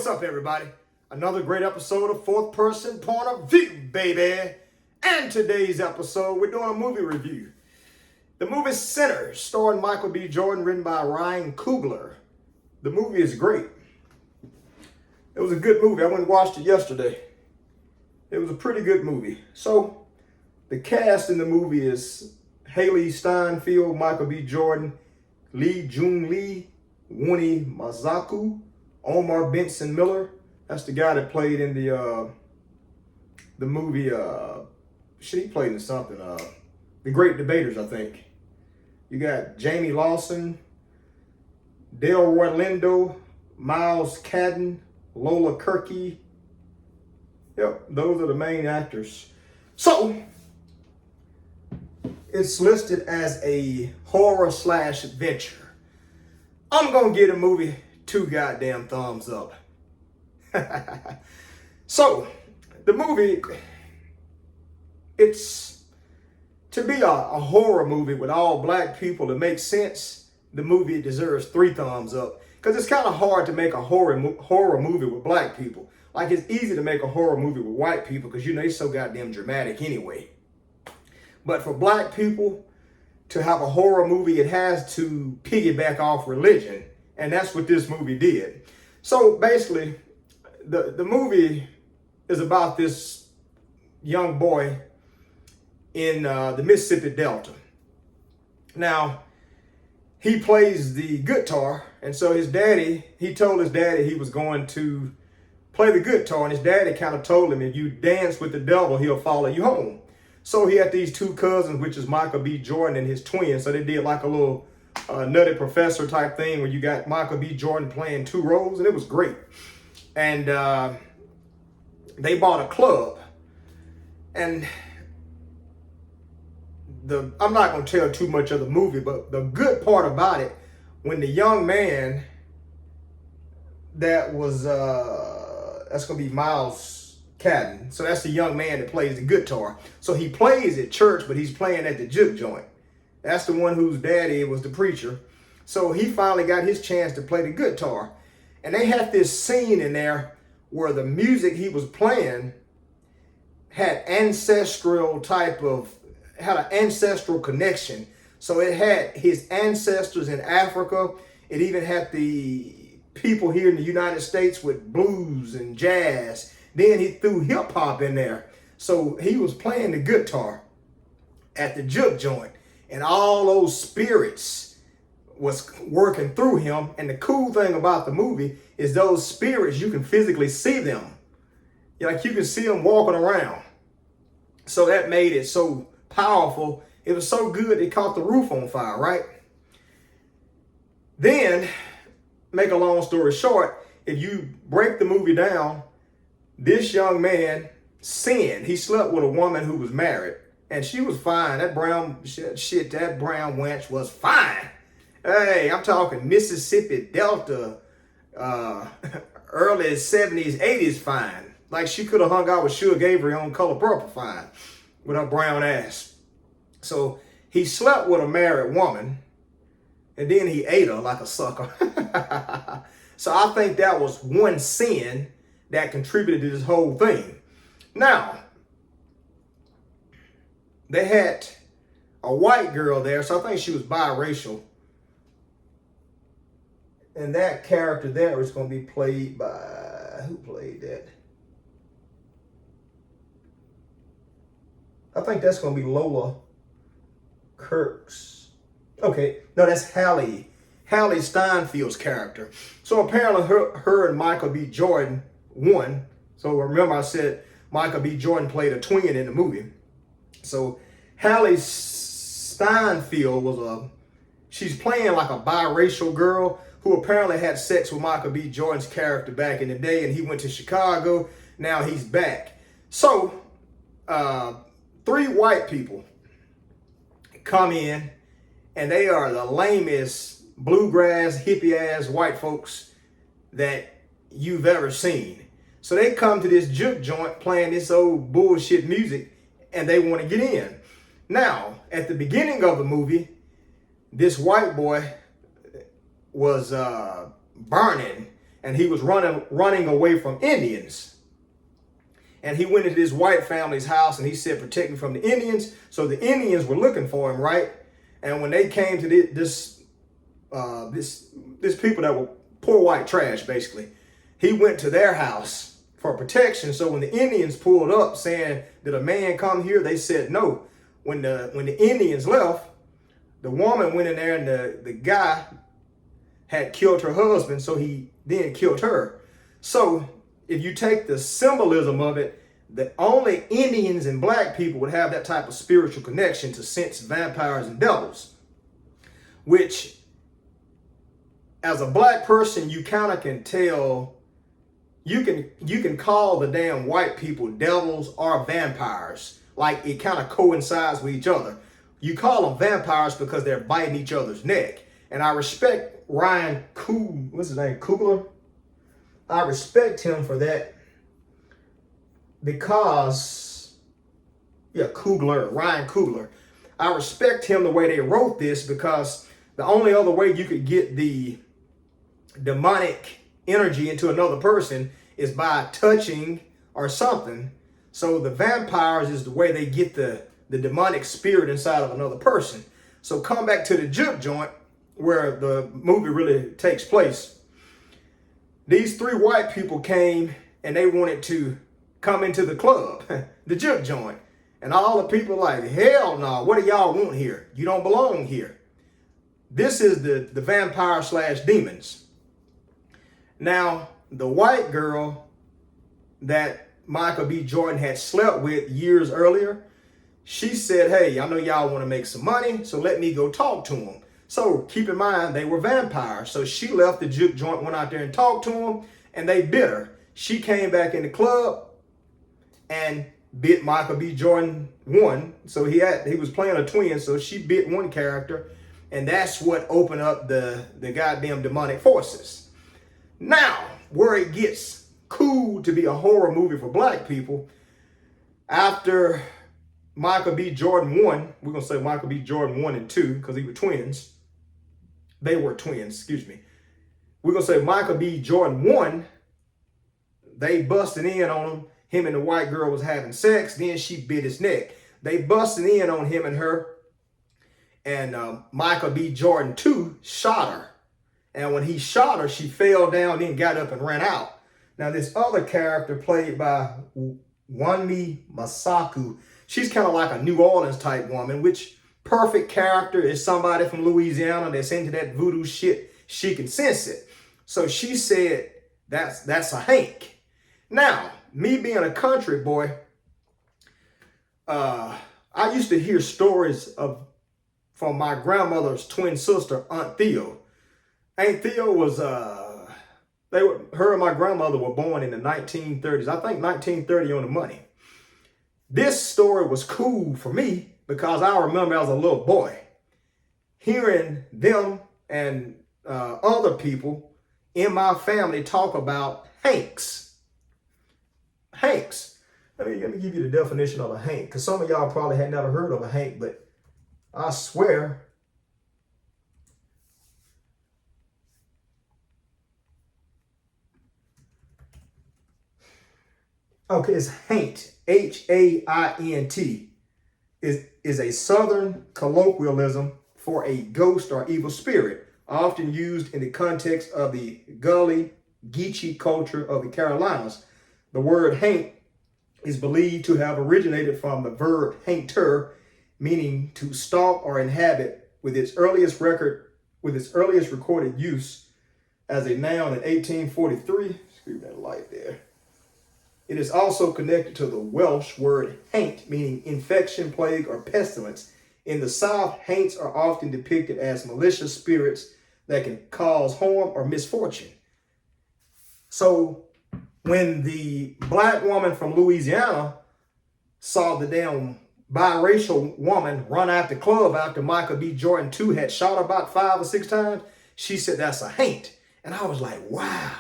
what's up, everybody? Another great episode of Fourth Person Point of View, baby. And today's episode, we're doing a movie review. The movie Sinners, starring Michael B. Jordan, written by Ryan Coogler. The movie is great. It was a good movie. I went and watched it yesterday. It was a pretty good movie. So, the cast in the movie is Haley Steinfeld, Michael B. Jordan, Lee Jung Lee, Winnie Mazaku, Omar Benson Miller. That's the guy that played in the movie. He played in something. The Great Debaters, I think. You got Jamie Lawson, Delroy Lindo, Miles Cadden, Lola Kirky. Yep, those are the main actors. So, it's listed as a horror / adventure. I'm gonna give the movie 2 goddamn thumbs up. So, the movie, it's to be a horror movie with all black people to make sense. The movie deserves 3 thumbs up because it's kind of hard to make a horror movie with black people. Like, it's easy to make a horror movie with white people because, you know, they're so goddamn dramatic anyway. But for black people to have a horror movie, it has to piggyback off religion. And that's what this movie did. So basically, the movie is about this young boy in the Mississippi Delta. Now, he plays the guitar. And so he told his daddy he was going to play the guitar. And his daddy kind of told him, if you dance with the devil, he'll follow you home. So he had these 2 cousins, which is Michael B. Jordan and his twin. So they did like a little Nutty Professor type thing where you got Michael B. Jordan playing 2 roles, and it was great. And they bought a club. And I'm not going to tell too much of the movie, but the good part about it, when the young man that was, that's going to be Miles Cadden. So that's the young man that plays the guitar. So he plays at church, but he's playing at the juke joint. That's the one whose daddy was the preacher. So he finally got his chance to play the guitar. And they had this scene in there where the music he was playing had an ancestral connection. So it had his ancestors in Africa. It even had the people here in the United States with blues and jazz. Then he threw hip hop in there. So he was playing the guitar at the juke joint. And all those spirits was working through him. And the cool thing about the movie is those spirits, you can physically see them. Like, you can see them walking around. So that made it so powerful. It was so good, it caught the roof on fire, right? Then, make a long story short, if you break the movie down, this young man sinned. He slept with a woman who was married. And she was fine. That brown wench was fine. Hey, I'm talking Mississippi Delta, early 70s, 80s fine. Like, she could have hung out with Suge Avery on Color Purple fine with her brown ass. So he slept with a married woman, and then he ate her like a sucker. So I think that was one sin that contributed to this whole thing. Now, they had a white girl there, so I think she was biracial. And that character there is going to be played by, who played that? I think that's going to be Lola Kirks. Okay, no, that's Haley Steinfeld's character. So apparently her and Michael B. Jordan won. So remember I said Michael B. Jordan played a twin in the movie. So Haley Steinfeld she's playing like a biracial girl who apparently had sex with Michael B. Jordan's character back in the day, and he went to Chicago. Now he's back. So 3 white people come in, and they are the lamest bluegrass, hippie-ass white folks that you've ever seen. So they come to this juke joint playing this old bullshit music, and they want to get in. Now, at the beginning of the movie, this white boy was burning and he was running away from Indians. And he went into this white family's house, and he said, protect me from the Indians. So the Indians were looking for him, right? And when they came to this people that were poor white trash, basically, he went to their house for protection. So when the Indians pulled up saying, did a man come here? They said no. When the Indians left, the woman went in there, and the guy had killed her husband, so he then killed her. So if you take the symbolism of it, that only Indians and black people would have that type of spiritual connection to sense vampires and devils, which as a black person, you kind of can tell, you can call the damn white people devils or vampires. Like it kind of coincides with each other. You call them vampires because they're biting each other's neck. And I respect what's his name, Coogler? I respect him for that because, Ryan Coogler. I respect him the way they wrote this because the only other way you could get the demonic energy into another person is by touching or something. So the vampires is the way they get the demonic spirit inside of another person. So come back to the juke joint where the movie really takes place. These three white people came and they wanted to come into the club, the juke joint. And all the people like, hell no, what do y'all want here? You don't belong here. This is the vampire / demons. Now, the white girl that Michael B. Jordan had slept with years earlier, she said, hey, I know y'all want to make some money, so let me go talk to them. So keep in mind, they were vampires. So she left the juke joint, went out there and talked to them, and they bit her. She came back in the club and bit Michael B. Jordan one. So he was playing a twin, so she bit one character, and that's what opened up the goddamn demonic forces. Now, where it gets cool to be a horror movie for black people, after Michael B. Jordan 1, we're going to say Michael B. Jordan 1 and 2, because they were twins. They were twins, excuse me. We're going to say Michael B. Jordan 1, they busted in on him. Him and the white girl was having sex. Then she bit his neck. They busted in on him and her. And Michael B. Jordan 2 shot her. And when he shot her, she fell down, then got up and ran out. Now, this other character played by Wanmi Masaku, she's kind of like a New Orleans type woman, which perfect character is somebody from Louisiana that's into that voodoo shit. She can sense it. So she said, that's a Hank. Now, me being a country boy, I used to hear stories from my grandmother's twin sister, Aunt Theo. Aunt Theo was, her and my grandmother were born in the 1930s. I think 1930 on the money. This story was cool for me because I remember as a little boy hearing them and other people in my family talk about Hanks. Hanks. Let me give you the definition of a Hank, because some of y'all probably had never heard of a Hank, but I swear okay, it's haint, Haint, is a Southern colloquialism for a ghost or evil spirit, often used in the context of the Gully Geechee culture of the Carolinas. The word haint is believed to have originated from the verb hainter, meaning to stalk or inhabit, with its earliest recorded use as a noun in 1843. Screw that light there. It is also connected to the Welsh word haint, meaning infection, plague, or pestilence. In the South, haints are often depicted as malicious spirits that can cause harm or misfortune. So when the black woman from Louisiana saw the damn biracial woman run out the club after Michael B. Jordan 2 had shot her about 5 or 6 times, she said, that's a haint. And I was like, wow.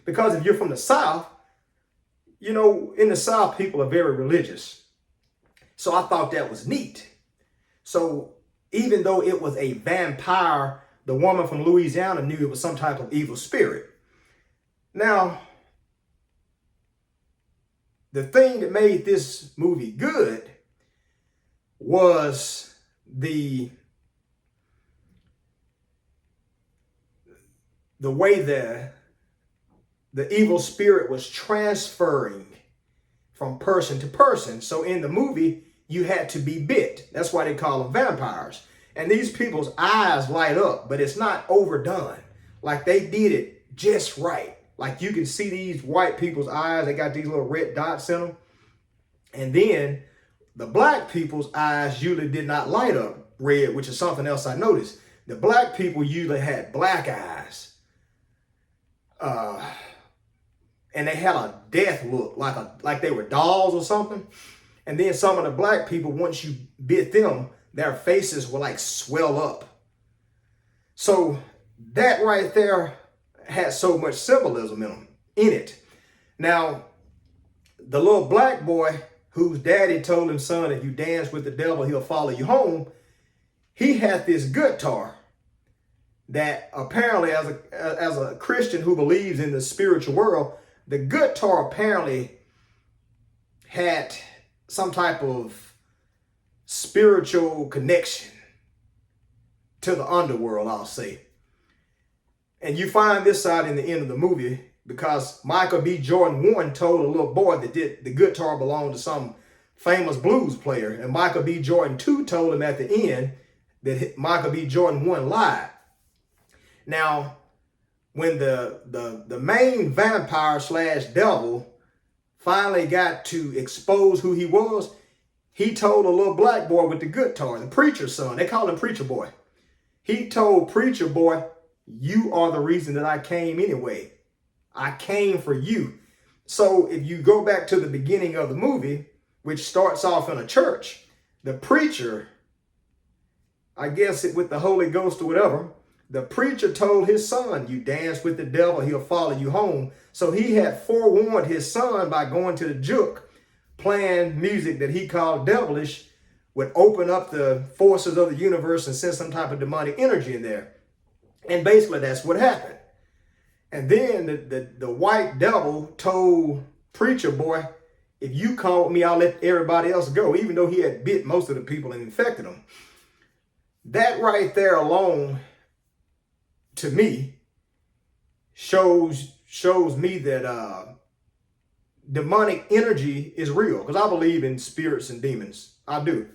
Because if you're from the South, you know, in the South, people are very religious. So I thought that was neat. So even though it was a vampire, the woman from Louisiana knew it was some type of evil spirit. Now, the thing that made this movie good was the way the evil spirit was transferring from person to person. So in the movie, you had to be bit. That's why they call them vampires. And these people's eyes light up, but it's not overdone. Like they did it just right. Like you can see these white people's eyes, they got these little red dots in them. And then the black people's eyes usually did not light up red, which is something else I noticed. The black people usually had black eyes. And they had a death look, like they were dolls or something. And then some of the black people, once you bit them, their faces will like swell up. So that right there had so much symbolism in it. Now, the little black boy whose daddy told him, son, if you dance with the devil, he'll follow you home. He had this guitar that apparently as a Christian who believes in the spiritual world, the guitar apparently had some type of spiritual connection to the underworld, I'll say. And you find this out in the end of the movie because Michael B. Jordan 1 told a little boy that the guitar belonged to some famous blues player. And Michael B. Jordan 2 told him at the end that Michael B. Jordan 1 lied. Now, when the main vampire / devil finally got to expose who he was, he told a little black boy with the guitar, the preacher's son, they call him Preacher Boy. He told Preacher Boy, you are the reason that I came anyway. I came for you. So if you go back to the beginning of the movie, which starts off in a church, the preacher, I guess it with the Holy Ghost or whatever, the preacher told his son, you dance with the devil, he'll follow you home. So he had forewarned his son by going to the juke, playing music that he called devilish, would open up the forces of the universe and send some type of demonic energy in there. And basically that's what happened. And then the white devil told Preacher Boy, if you come with me, I'll let everybody else go, even though he had bit most of the people and infected them. That right there alone, to me, shows me that demonic energy is real, because I believe in spirits and demons. I do.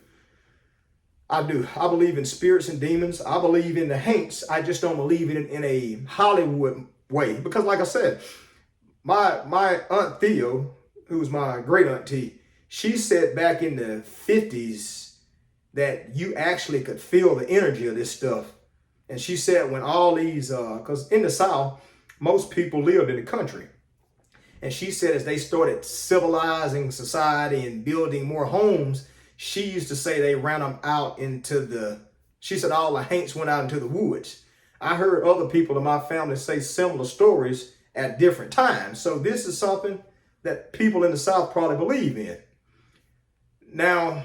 I believe in spirits and demons. I believe in the haints. I just don't believe in a Hollywood way. Because like I said, my Aunt Theo, who's my great auntie, she said back in the 50s that you actually could feel the energy of this stuff. And she said when all these, because in the South, most people lived in the country. And she said as they started civilizing society and building more homes, she used to say they ran them out into she said all the haints went out into the woods. I heard other people in my family say similar stories at different times. So this is something that people in the South probably believe in. Now,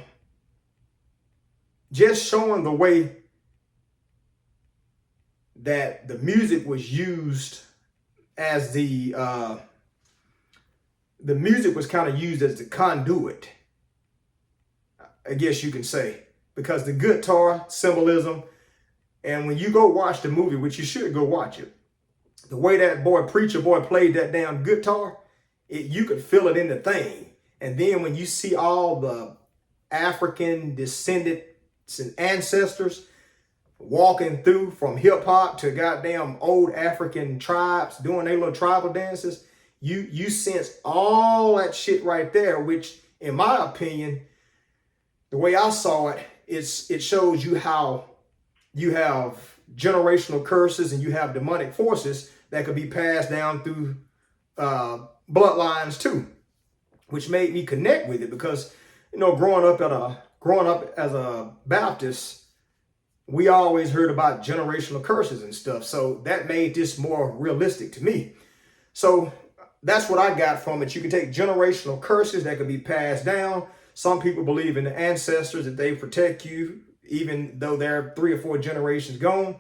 just showing the way that the music was used as the music was kind of used as the conduit, I guess you can say, because the guitar symbolism, and when you go watch the movie, which you should go watch it, the way that Preacher Boy played that damn guitar, you could feel it in the thing. And then when you see all the African descendants and ancestors walking through from hip hop to goddamn old African tribes doing their little tribal dances, you sense all that shit right there, which in my opinion, the way I saw it, it shows you how you have generational curses and you have demonic forces that could be passed down through bloodlines too, which made me connect with it because, you know, growing up as a Baptist, we always heard about generational curses and stuff. So that made this more realistic to me. So that's what I got from it. You can take generational curses that could be passed down. Some people believe in the ancestors, that they protect you, even though they're 3 or 4 generations gone.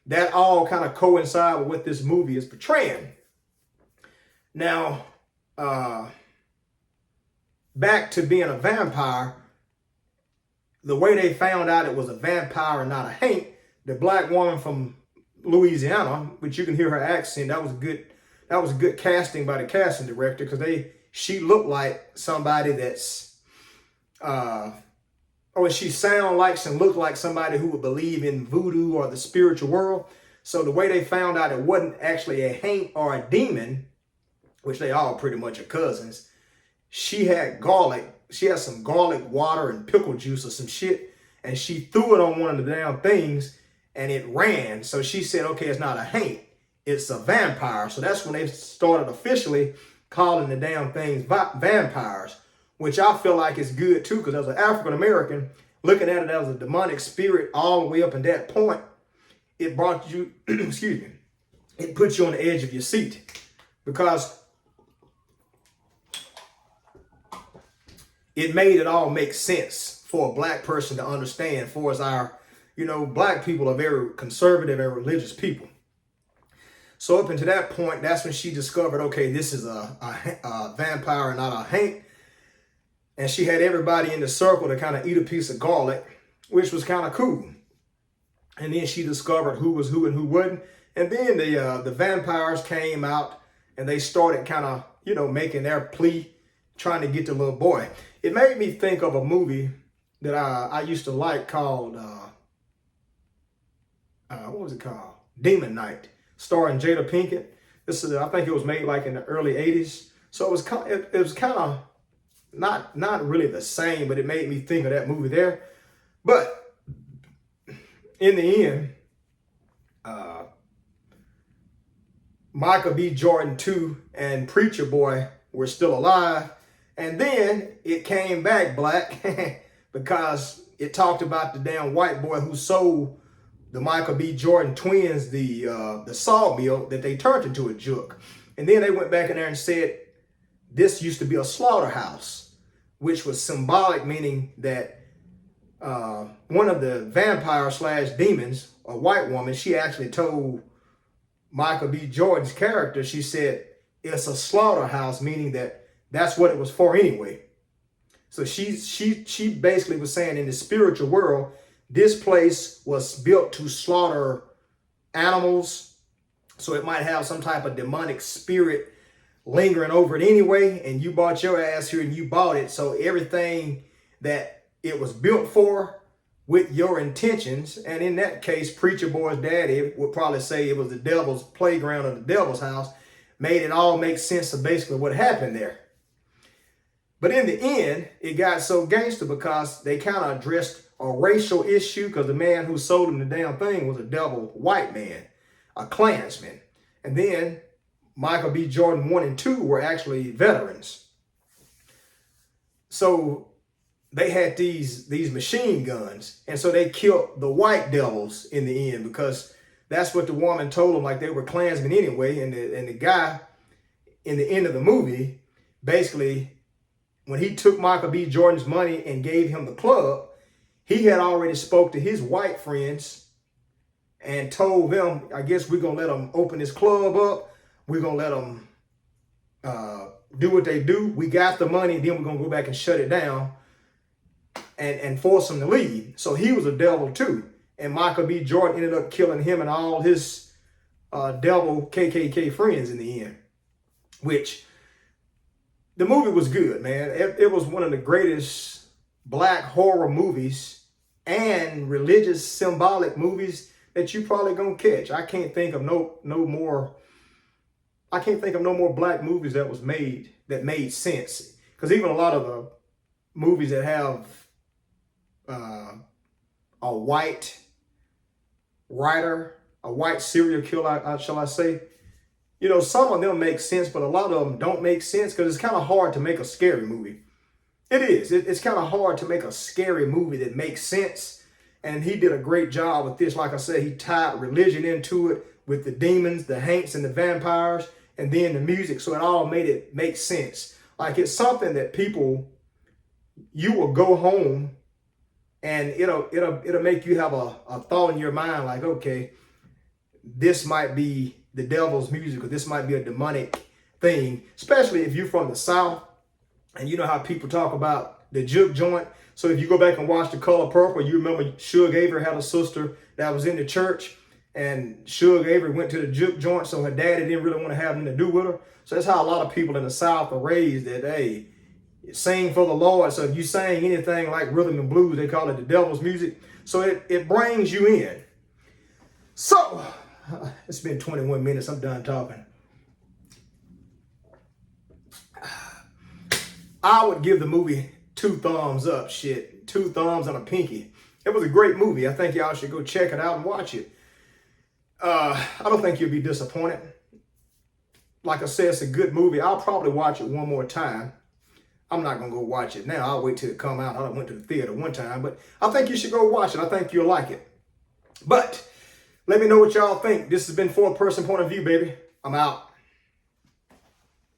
That all kind of coincide with what this movie is portraying. Now, back to being a vampire, the way they found out it was a vampire and not a haint, the black woman from Louisiana, which you can hear her accent, that was good casting by the casting director, because she looked like somebody that's or she sound like and looked like somebody who would believe in voodoo or the spiritual world. So the way they found out it wasn't actually a haint or a demon, which they all pretty much are cousins, she had some garlic water and pickle juice or some shit, and she threw it on one of the damn things and it ran. So she said, okay, it's not a haint, it's a vampire. So that's when they started officially calling the damn things vampires, which I feel like is good too, because as an African American, looking at it as a demonic spirit all the way up in that point, it brought you, excuse me, it put you on the edge of your seat, because it made it all make sense for a black person to understand. For as our, black people are very conservative and religious people. So up until that point, that's when she discovered, okay, this is a vampire and not a haint. And she had everybody in the circle to kind of eat a piece of garlic, which was kind of cool. And then she discovered who was who and who wasn't. And then the vampires came out and they started kind of, making their plea, trying to get the little boy. It made me think of a movie that I used to like called, what was it called? Demon Knight, starring Jada Pinkett. I think it was made like in the early 80s. So it was kind of not really the same, but it made me think of that movie there. But in the end, Michael B. Jordan 2 and Preacher Boy were still alive. And then it came back black because it talked about the damn white boy who sold the Michael B. Jordan twins the sawmill that they turned into a juke. And then they went back in there and said, this used to be a slaughterhouse, which was symbolic, meaning that one of the vampire/demons, a white woman, she actually told Michael B. Jordan's character, she said, it's a slaughterhouse, meaning that that's what it was for anyway. So she basically was saying in the spiritual world, this place was built to slaughter animals. So it might have some type of demonic spirit lingering over it anyway. And you bought your ass here and you bought it. So everything that it was built for with your intentions. And in that case, Preacher Boy's daddy would probably say it was the devil's playground or the devil's house. Made it all make sense of basically what happened there. But in the end, it got so gangster because they kind of addressed a racial issue, because the man who sold him the damn thing was a devil white man, a Klansman. And then Michael B. Jordan 1 and 2 were actually veterans. So they had these machine guns. And so they killed the white devils in the end, because that's what the woman told them, like they were Klansmen anyway. And the guy in the end of the movie, basically, when he took Michael B. Jordan's money and gave him the club, he had already spoke to his white friends and told them, I guess we're going to let them open this club up. We're going to let them do what they do. We got the money. Then we're going to go back and shut it down and force them to leave. So he was a devil too. And Michael B. Jordan ended up killing him and all his devil KKK friends in the end, which the movie was good, man. It was one of the greatest black horror movies and religious symbolic movies that you probably gonna catch. I can't think of no more black movies that made sense. Because even a lot of the movies that have a white writer, a white serial killer, shall I say, some of them make sense, but a lot of them don't make sense, because it's kind of hard to make a scary movie. It is. It's kind of hard to make a scary movie that makes sense. And he did a great job with this. Like I said, he tied religion into it with the demons, the haints, and the vampires, and then the music. So it all made it make sense. Like it's something that you will go home and it'll make you have a thought in your mind like, okay, this might be the devil's music, or this might be a demonic thing, especially if you're from the South and you know how people talk about the juke joint. So if you go back and watch The Color Purple, you remember Suge Avery had a sister that was in the church, and Suge Avery went to the juke joint, so her daddy didn't really want to have anything to do with her. So that's how a lot of people in the South are raised, that, hey, sing for the Lord. So if you sing anything like rhythm and blues, they call it the devil's music. So it brings you in. So it's been 21 minutes. I'm done talking. I would give the movie 2 thumbs up. Shit, 2 thumbs and a pinky. It was a great movie. I think y'all should go check it out and watch it. I don't think you'll be disappointed. Like I said, it's a good movie. I'll probably watch it one more time. I'm not going to go watch it now. I'll wait till it come out. I went to the theater one time, but I think you should go watch it. I think you'll like it. But let me know what y'all think. This has been 4th Person Point of View, baby. I'm out.